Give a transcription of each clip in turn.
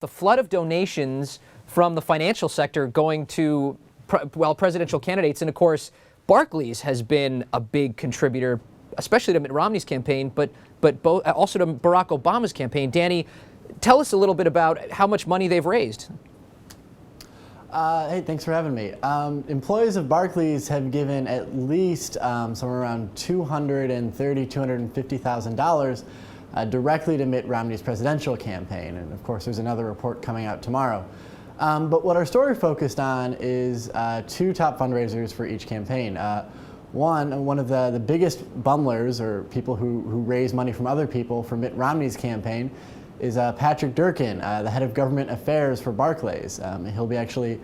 the flood of donations from the financial sector going to, presidential candidates. And of course, Barclays has been a big contributor, especially to Mitt Romney's campaign, but also to Barack Obama's campaign. Danny, tell us a little bit about how much money they've raised. Hey, thanks for having me. Employees of Barclays have given at least somewhere around $230,000, $250,000 directly to Mitt Romney's presidential campaign. And of course, there's another report coming out tomorrow. But what our story focused on is two top fundraisers for each campaign. One of the biggest bumblers, or people who raise money from other people for Mitt Romney's campaign, is Patrick Durkin, the head of government affairs for Barclays. He'll be actually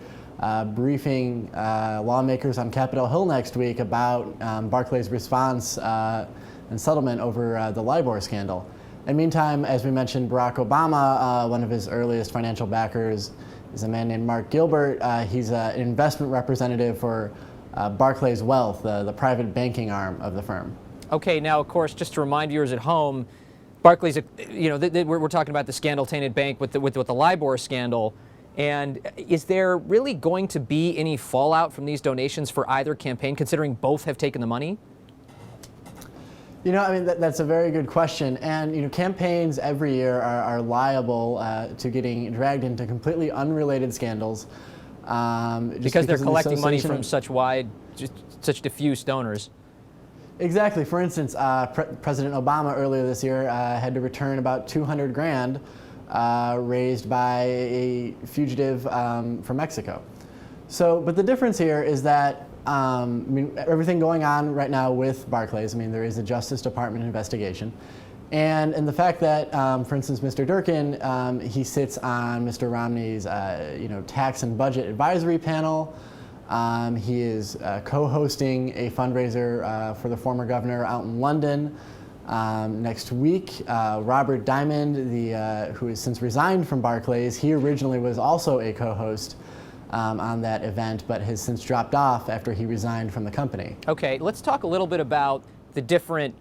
briefing lawmakers on Capitol Hill next week about Barclays' response and settlement over the LIBOR scandal. And meantime, as we mentioned, Barack Obama, one of his earliest financial backers, is a man named Mark Gilbert. He's an investment representative for Barclays Wealth, the private banking arm of the firm. Okay, now, of course, just to remind viewers at home, Barclays, we're talking about the scandal-tainted bank with the LIBOR scandal. And is there really going to be any fallout from these donations for either campaign, considering both have taken the money? I mean, that's a very good question. And, campaigns every year are liable to getting dragged into completely unrelated scandals. Because they're collecting money from such diffuse donors. Exactly. For instance, President Obama earlier this year had to return about $200,000 raised by a fugitive from Mexico. But the difference here is that I mean, everything going on right now with Barclays, I mean, there is a Justice Department investigation. And the fact that, for instance, Mr. Durkin, he sits on Mr. Romney's, tax and budget advisory panel. He is co-hosting a fundraiser for the former governor out in London next week. Robert Diamond, who has since resigned from Barclays, he originally was also a co-host on that event, but has since dropped off after he resigned from the company. Okay, let's talk a little bit about the different,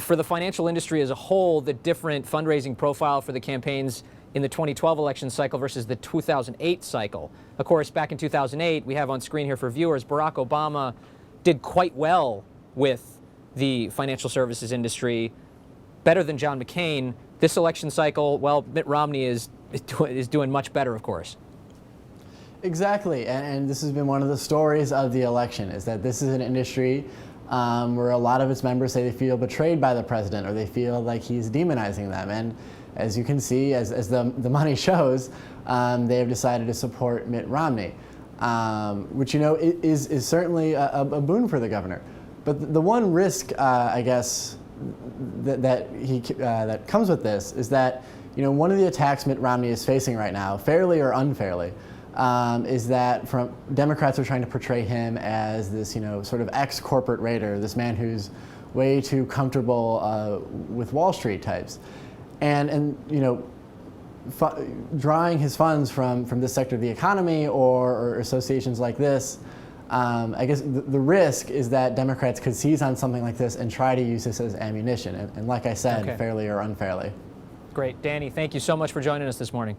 for the financial industry as a whole, the different fundraising profile for the campaigns in the 2012 election cycle versus the 2008 cycle. Of course, back in 2008, we have on screen here for viewers, Barack Obama did quite well with the financial services industry, better than John McCain. This election cycle, well, Mitt Romney is doing much better, of course. Exactly, and this has been one of the stories of the election, is that this is an industry where a lot of its members say they feel betrayed by the president, or they feel like he's demonizing them. And as you can see, as the money shows, they have decided to support Mitt Romney, which is certainly a boon for the governor. But the one risk, I guess, that comes with this is that one of the attacks Mitt Romney is facing right now, fairly or unfairly, is that Democrats are trying to portray him as this, sort of ex-corporate raider, this man who's way too comfortable with Wall Street types, and drawing his funds from this sector of the economy or associations like this. I guess the risk is that Democrats could seize on something like this and try to use this as ammunition, and like I said, fairly or unfairly. Great, Danny. Thank you so much for joining us this morning.